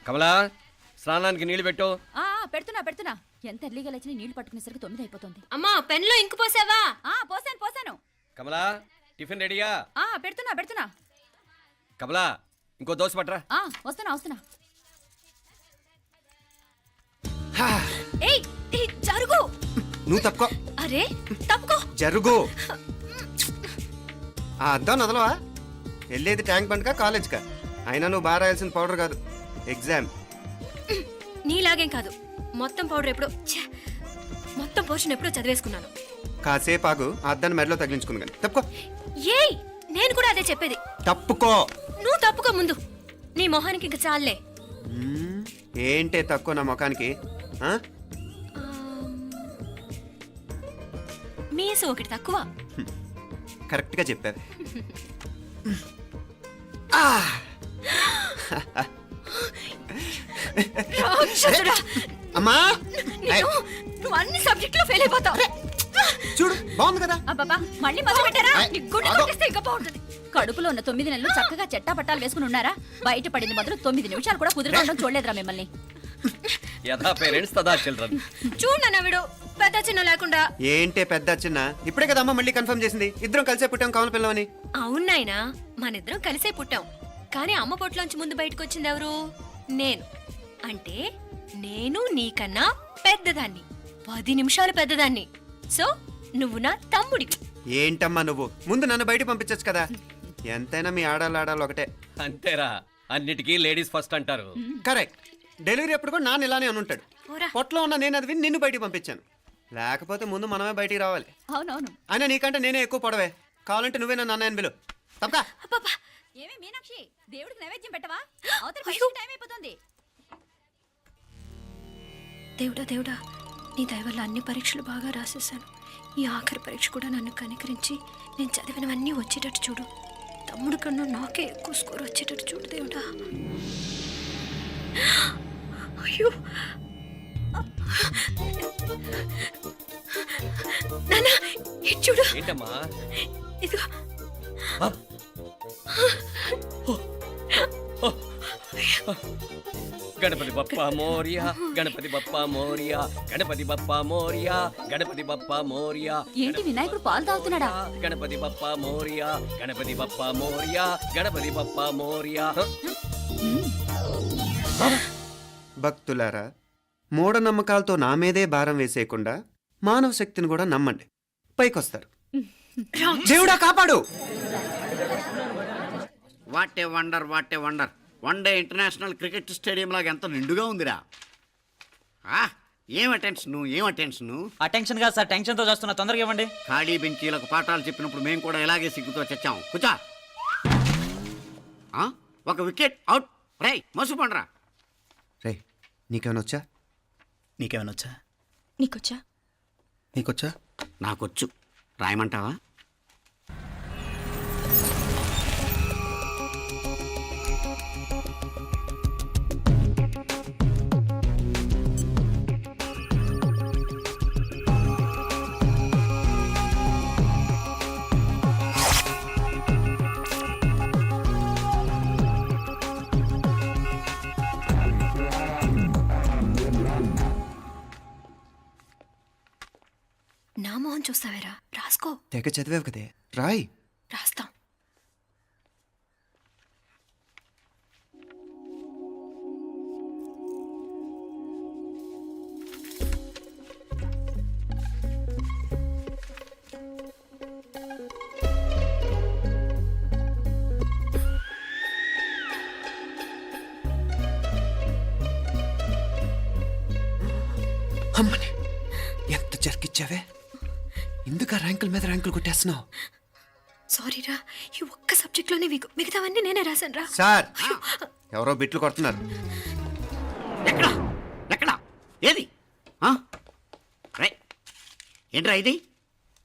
కమలా స్నానానికి నీళ్లు పెట్టు. పెడుతున్నా ఎంత ఎర్లీగా లేచిన నీళ్లు పట్టుకునేసరికి 9 అయిపోతుంది. అమ్మా పెన్లో ఇంకు పోసావా? పోసాను. కమలా టిఫిన్ రెడీయా? పెడుతున్నా. కమలా ఇంకో దోశ పట్రా. వస్తున్నా. ఏయ్ జరుగు. నువ్వు తప్పుకో. అరే తప్పుకో. జరుగు. అద్దం నదలవా? వెళ్ళేది ట్యాంక్ బండ్కా కాలేజ్కా? అయినా నువ్వు బాగా రాయాల్సిన పౌడర్ కాదు, ఎగ్జామ్. నీలాగేం కాదు, మొత్తం పౌడర్ ఎప్పుడో మొత్తం పోర్షన్ ఎప్పుడో చదివేసుకున్నాను. కాసేపు ఆగు, ఆ అద్దాన్ని మెడలో తగిలించుకుంది కానీ. తప్పుకో. ఏయ్ నేను కూడా అదే చెప్పేది. తప్పుకో. నువ్వు తప్పుకో ముందు. నీ మొహానికి ఇంక చాలే. ఏంటే తక్కువ నా ముఖానికి? మీసు ఒకటి తక్కువ. కరెక్ట్గా చెప్పావు. అమ్మా నువ్వు అన్ని సబ్జెక్టులో ఫెయిల్ అయిపోతావు. చూడు బాగుంది కదా. అబ్బబ్బా మళ్ళీ మొదలు పెట్టారా? ఇంకా బాగుంటుంది. కడుపులో ఉన్న 9 నెలలు చక్కగా చెట్టా పట్టాలు వేసుకుని ఉన్నారా? బయట పడింది మొదలు 9 నిమిషాలు కూడా కుదురుకోవడం చూడలేదురా మిమ్మల్ని. యథా పేరెంట్స్ తదా చిల్డ్రన్. చూడు నవ్విడు పెద్ద చిన్న లేకుండా. ఏంటే పెద్ద చిన్న? ఇప్పుడే కదా అమ్మ మళ్ళీ కన్ఫర్మ్ చేసింది ఇద్దరం కలిసే పుట్టాం కమల పిల్లవని. అవునాయినా మనిద్దరం కలిసే పుట్టాం, కానీ అమ్మ పొట్లోంచి ముందు బయటకు వచ్చింది ఎవరు? నేను. అంటే నేను నీకన్నా పెద్దదాన్ని, 10 నిమిషాలు పెద్దదాన్ని. సో నువ్వు నా తమ్ముడివి. ఏంటమ్మా నువ్వు? ముందు నన్ను బయట పంపించచ్చు కదా. ఎంతైనా మీ ఆడాలు ఒకటే. అంతేరా, అన్నిటికీ లేడీస్ ఫస్ట్ అంటారు. కరెక్ట్. డెలివరీ అప్పుడు కూడా నాన్న ఇలానే అనుంటాడు. పొట్టలో ఉన్న నేను అది విని నిన్ను బయటికి పంపించాను. లేకపోతే ముందు మనమే బయటికి రావాలి. అవునవును. అయినా నీకంటే నేనే ఎక్కువ పొడవే. కావాలంటే నువ్వే నన్ను అన్నయ్యను పిలు. తప్పకా. ఏమి మీనాక్షి, దేవుడికి నైవేద్యం పెట్టవా? టైం అయిపోతుంది. దేవుడా నీ దయ వల్ల అన్ని పరీక్షలు బాగా రాసేసాను. ఈ ఆఖరి పరీక్ష కూడా నన్ను కనికరించి నేను చదివినవన్నీ వచ్చేటట్టు చూడు. తమ్ముడు కన్నా నాకే ఎక్కువ స్కోర్ వచ్చేటట్టు చూడు దేవుడా. అయ్యో నాన్న ఇది చూడు. ఏంటమ్మా? ఇదిగో. గణపతి బప్పా మోరియా, గణపతి బప్పా మోరియా, గణపతి బప్పా మోరియా, గణపతి బప్పా మోరియా. ఏంటి వినాయకుడు పాలు తాగుతున్నాడా? గణపతి బప్పా మోరియా, గణపతి బప్పా మోరియా, గణపతి బప్పా మోరియా. భక్తులారా, మూఢనమ్మకాలతో నా మీదే భారం వేసేయకుండా మానవ శక్తిని కూడా నమ్మండి, పైకొస్తారు. దేవుడా కాపాడు. What a wonder, what a wonder. One day international cricket stadium లాగా ఎంత నిండుగా ఉందిరా. ఏం అటెన్షన్? అటెన్షన్ కాదు సార్, టెన్షన్తో చేస్తున్నా. తొందరగా ఇవ్వండి. ఖాళీ బెంచీలకు పాఠాలు చెప్పినప్పుడు మేము కూడా ఇలాగే సిగ్గుతో చచ్చాం. కూర్చో. ఒక వికెట్ అవుట్. రేయ్ మసు పండ్రా. రే నీకేమైనా వచ్చా? నీకేమైనా వచ్చా? నీకొచ్చా? నాకొచ్చు. రాయమంటావా? నా మొహం చూస్తావేరా? రాసుకో. తెగ చదివావు కదే, రాయ్. రాస్తాం. అమ్మని ఎంత జరికిచ్చావే. ఎందుకు ర్యాంకుల మీద ర్యాంకులు కొట్టేస్తున్నావు? సారీరా, ఈ ఒక్క సబ్జెక్ట్లోనే మిగతావన్నీ నేనే రాశాను రా. సార్ ఎవరో బిట్లు కొడుతున్నారు. ఎక్కడ ఏది? ఏంట్రా ఇది?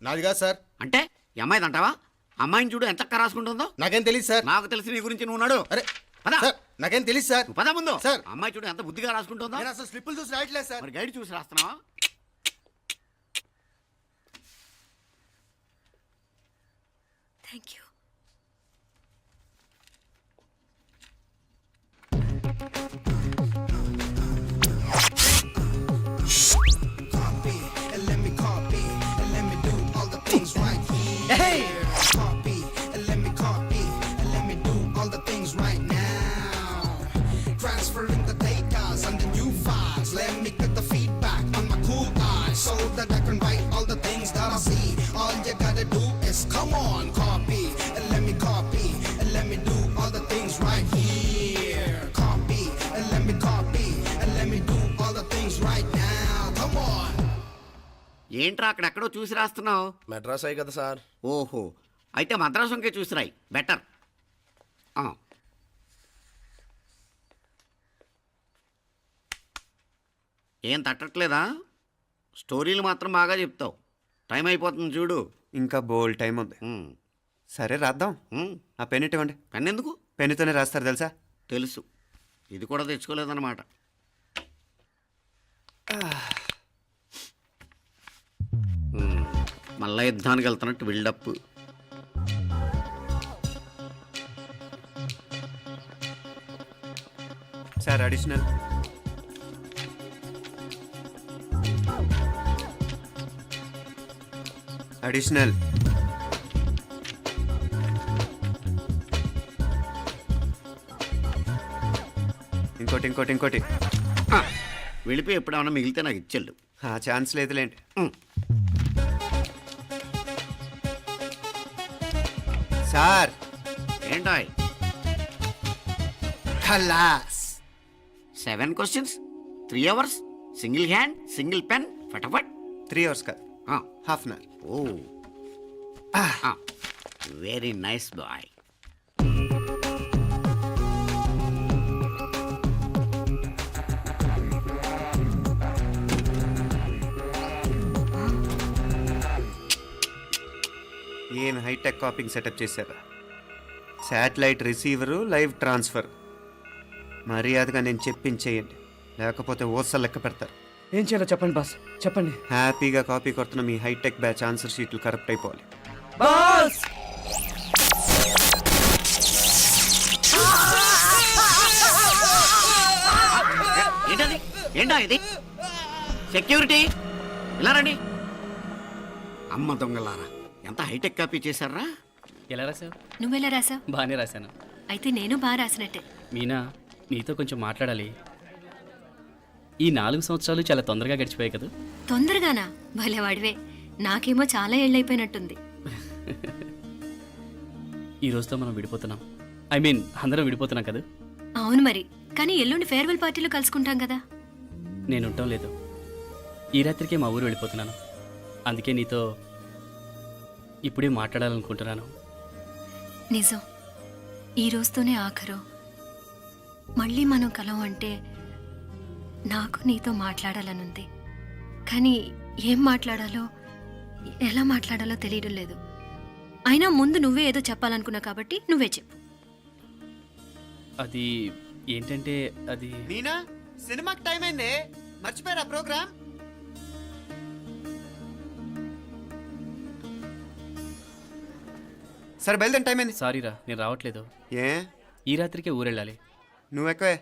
నాది కాదు సార్. అంటే ఈ అమ్మాయిది అంటావా? అమ్మాయిని చూడు ఎంత రాసుకుంటుందో. నాకేం తెలియదు సార్. నాకు తెలిసి నీ గురించి నువ్వు నాడు. అరే పదా. సార్ నాకేం తెలియదు సార్. పద ముందు. సార్ అమ్మాయి చూడు ఎంత బుద్ధిగా రాసుకుంటుందో. నేను అసలు స్లిప్పులు చూసి రాయట్లేదు సార్. మరి గైడ్ చూసి రాస్తున్నావా? Thank you. transferring the data and the new files. Let me get the feedback on my cool eyes so that I can write all the things that I see. All you gotta do is come on, copy, and let me copy, and let me do all the things right here. Copy, and let me copy, and let me do all the things right now. Come on. ఏంట్రా అక్కడెక్కడో చూసి రాస్తున్నావు? మెడ్రాస్ అయ్యి కదా sir. ఓహో, అయితే మద్రాసు వంకే చూసి రాయి, better. ఏం తట్టట్లేదా? స్టోరీలు మాత్రం బాగా చెప్తావు. టైం అయిపోతుంది చూడు. ఇంకా బోల్ టైం ఉంది. సరే రాద్దాం. ఆ పెన్ ఇవ్వండి. పెన్ ఎందుకు? పెన్నుతోనే రాస్తారు తెలుసా? తెలుసు. ఇది కూడా తెచ్చుకోలేదన్నమాట. మళ్ళా యుద్ధానికి వెళ్తున్నట్టు బిల్డప్. Sir additional. అడిషనల్. ఇంకోటి ఇంకోటి ఇంకోటి. వెళ్ళిపోయి ఎప్పుడేమన్నా మిగిలితే నాకు ఇచ్చెళ్ళు. ఆ ఛాన్స్ లేదులేండి. సార్ ఏంటాయ్? ఖలాస్. 7 questions, 3 hours, single hand, single pen, ఫటాఫట్. 3 hours కాదు, half an hour. Oh, very nice boy. ఏం హైటెక్ కాపింగ్ సెటప్ చేశారా? Satellite receiver, live transfer. మర్యాదగా నేను చెప్పించేయండి, లేకపోతే ఓసలు లెక్క పెడతారు. ఏం చేయాలో చెప్పండి బాస్, చెప్పండి. హ్యాపీగా కాపీ కొడుతున్న మీ హైటెక్ బ్యాచ్ ఆన్సర్ షీట్లు కరెక్ట్ అయిపోవాలి. బాస్ ఏంటది? ఏంటా ఇది? సెక్యూరిటీ ఇలా రండి. అమ్మ దొంగలారా, ఎంత హైటెక్ కాపీ చేశారా? ఎలా రాసావు? నువ్వెలా రాసావు? బాగానే రాశాను. అయితే నేను బాగా రాసినట్టే. మీనా, నీతో కొంచెం మాట్లాడాలి. ఈ 4 సంవత్సరాలు చాలా తొందరగా గడిచిపోయాయి కదా. తొందరగానా? భలేవాడివే. నాకేమో చాలా ఏళ్ళైపోయినట్టుంది. ఈ రోజుతో మనం విడిపోతున్నాం. ఐ మీన్ అందరం విడిపోతున్నాం కదా. అవును మరి, కానీ ఎల్లుండి ఫేర్వెల్ పార్టీలో కలుసుకుంటాం కదా. నేను ఉండటం లేదు. ఈ రాత్రికే మా ఊరు వెళ్ళిపోతున్నాను. అందుకే నీతో ఇప్పుడే మాట్లాడాలనుకుంటున్నాను. నిజం, ఈ రోజుతోనే ఆఖరు. మళ్ళీ మనం కలం అంటే నాకు నీతో మాట్లాడాలనుంది. కానీ ఏం మాట్లాడాలో, ఎలా మాట్లాడాలో తెలియడం లేదు. అయినా ముందు నువ్వే ఏదో చెప్పాలనుకున్నా కాబట్టి నువ్వే చెప్పు. అది ఏంటంటే అది మీనా, సినిమాకి టైం అయింది, మర్చిపోయారా ప్రోగ్రామ్? సరే బయలుదేరి, టైం అయింది. సారీరా, నేను రావట్లేదు. ఏ? ఈ రాత్రికే ఊరెళ్ళాలి. నువ్వు ఎక్కువే.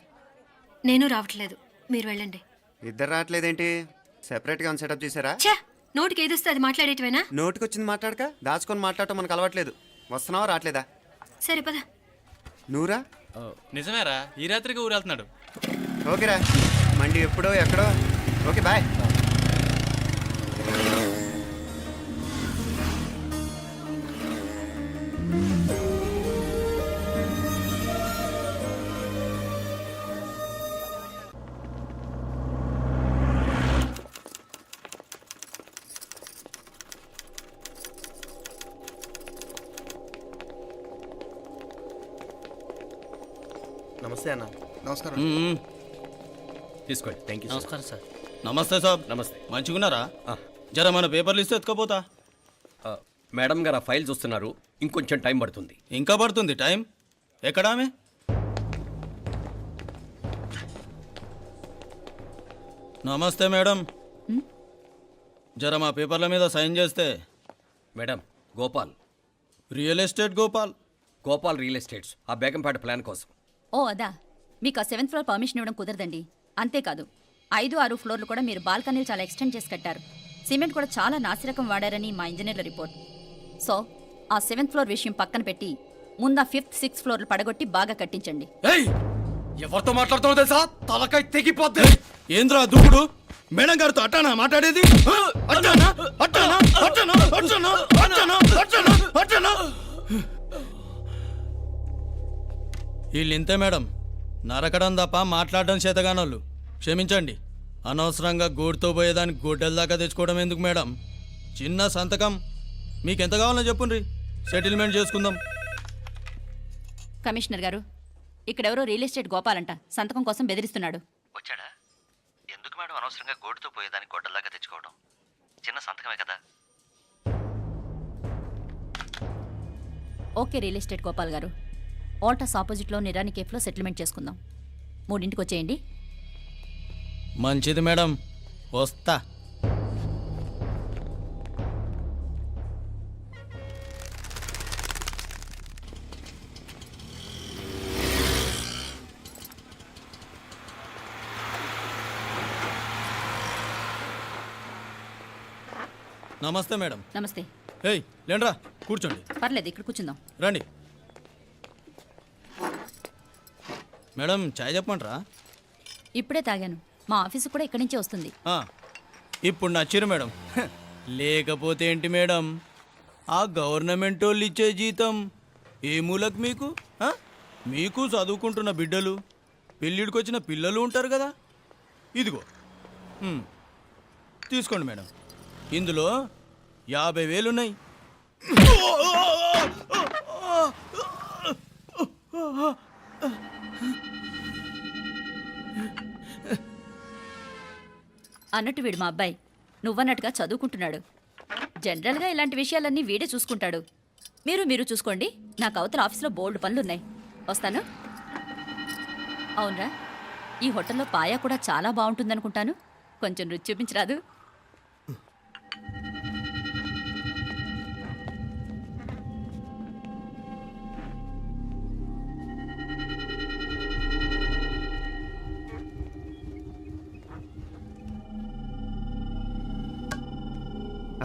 నేను రావట్లేదు, మీరు వెళ్ళండి. ఇద్దరు రావట్లేదేంటి? సెపరేట్గా సెటప్ చేశారా? ఛే, నోటికి ఏదొస్తే అది మాట్లాడేటివేనా? నోటికి వచ్చింది మాట్లాడక దాచుకొని మాట్లాడటం మనకు అలవాట్లేదు. వస్తున్నావా రావట్లేదా? సరే పద. నువ్వురా. నిజమేరా, ఈ రాత్రికి ఊరు వెళ్తున్నాడు. ఓకేరా, మండి ఎప్పుడో ఎక్కడో. Okay bye. నమస్తే అన్న. నమస్కారం. తీసుకోండి. Thank you. నమస్కారం సార్. నమస్తే సాబ్. నమస్తే. మంచిగున్నారా? జర మన పేపర్లు ఇస్తే ఎత్తుకోపోతా. మేడం గారు ఆ ఫైల్ చూస్తున్నారు, ఇంకొంచెం టైం పడుతుంది. ఇంకా పడుతుంది టైం? ఎక్కడా ఆమె? నమస్తే మేడం, జర మా పేపర్ల మీద సైన్ చేస్తే. Madam, Gopal. Real estate Gopal. Gopal real estates, ఆ బేగంపేట ప్లాన్ కోసం. ఓ అదా, మీకు ఆ 7th ఫ్లోర్ పర్మిషన్ ఇవ్వడం కుదరదండి. అంతేకాదు 5, 6 ఫ్లోర్లు కూడా మీరు బాల్కనీలు చాలా ఎక్స్టెండ్ చేసి కట్టారు. సిమెంట్ కూడా చాలా నాసిరకం వాడారని మా ఇంజనీర్ల రిపోర్ట్. సో ఆ 7th ఫ్లోర్ విషయం పక్కన పెట్టి ముందు ఆ 5th, 6th ఫ్లోర్లు పడగొట్టి బాగా కట్టించండి. ఏయ్, ఎవరితో మాట్లాడుతున్నావు తెలుసా? తలకాయ తెగిపోద్ది. ఏంద్రా దూకుడు? మేడం గారితో అట్టానా మాట్లాడేది? అట్టానా అట్టానా అట్టానా అట్టానా అట్టానా అట్టానా అట్టానా? వీళ్ళు ఇంతే మేడం, నరకడం తప్ప మాట్లాడడం చేతగానోళ్ళు. క్షమించండి, అనవసరంగా గోడుతో పోయేదానికి గొడ్డల దాకా తెచ్చుకోవడం ఎందుకు మేడం? చిన్న సంతకం మీకెంత కావాలో చెప్పుండ్రి, సెటిల్మెంట్ చేసుకుందాం. కమిషనర్ గారు, ఇక్కడెవరో రియల్ ఎస్టేట్ గోపాలంట సంతకం కోసం బెదిరిస్తున్నాడు. వచ్చాడా? ఎందుకు మేడం అనవసరంగా గోడుతో పోయేదానికి గొడ్డలాగా తెచ్చుకోవడం? చిన్న సంతకమే కదా. ఓకే రియల్ ఎస్టేట్ గోపాల్ గారు, ఆల్టాస్ ఆపోజిట్లో నిరాని కేఫ్లో సెటిల్మెంట్ చేసుకుందాం. 3ంటికి వచ్చేయండి. మంచిది మేడం, వస్తా. నమస్తే మేడం. నమస్తే. ఏయ్ లేండ్రా, కూర్చోండి. పర్లేదు, ఇక్కడ కూర్చుందాం. రండి మేడం, చాయ్ చెప్పమంటారా? ఇప్పుడే తాగాను. మా ఆఫీసు కూడా ఇక్కడి నుంచే వస్తుంది. ఇప్పుడు నచ్చిరు మేడం. లేకపోతే ఏంటి మేడం, ఆ గవర్నమెంట్ వాళ్ళు ఇచ్చే జీతం ఏ మూలకు మీకు? మీకు చదువుకుంటున్న బిడ్డలు, పెళ్ళిడికి వచ్చిన పిల్లలు ఉంటారు కదా. ఇదిగో తీసుకోండి మేడం, ఇందులో 50,000 ఉన్నాయి. అన్నట్టు వీడు మా అబ్బాయి నువ్వన్నట్టుగా చదువుకుంటున్నాడు. జనరల్గా ఇలాంటి విషయాలన్నీ వీడే చూసుకుంటాడు. మీరు చూసుకోండి. నాకు అవతల ఆఫీస్లో బోల్డ్ పనులున్నాయి. వస్తాను. అవునరా, ఈ హోటల్లో పాయా కూడా చాలా బాగుంటుందనుకుంటాను. కొంచెం రుచి చూపించరాదు?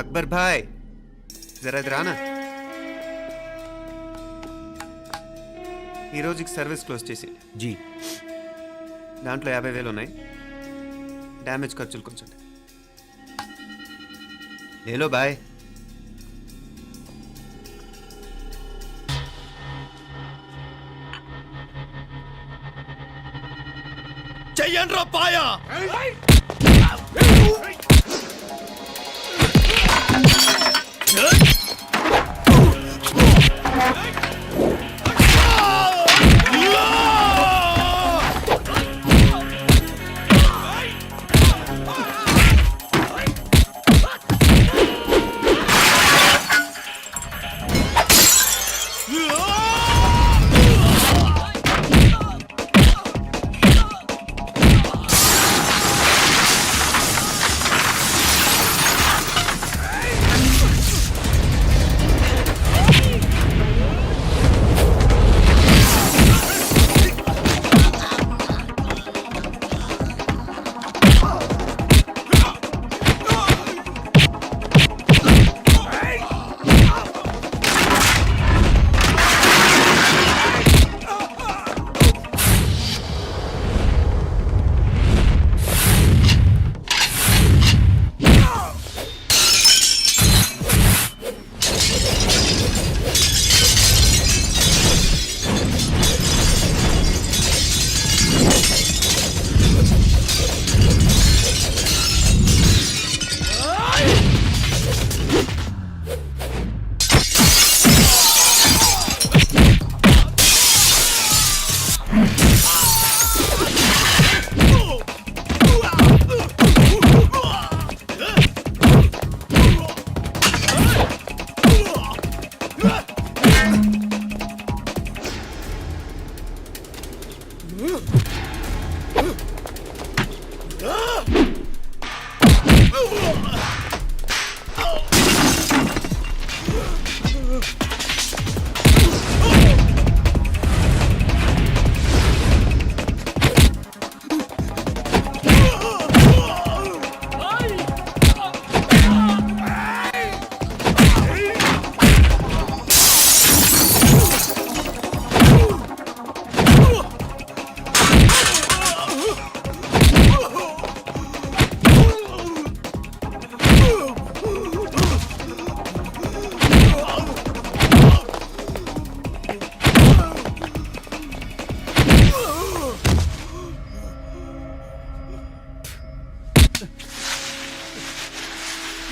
అక్బర్ భాయ్, జరా ఇది రానా. ఈ రోజుకి సర్వీస్ క్లోజ్ చేసి జీ. దాంట్లో 50,000 ఉన్నాయి. డ్యామేజ్ ఖర్చులు కొంచెం లేలో బాయ్. చెయ్యండి రా పాయా.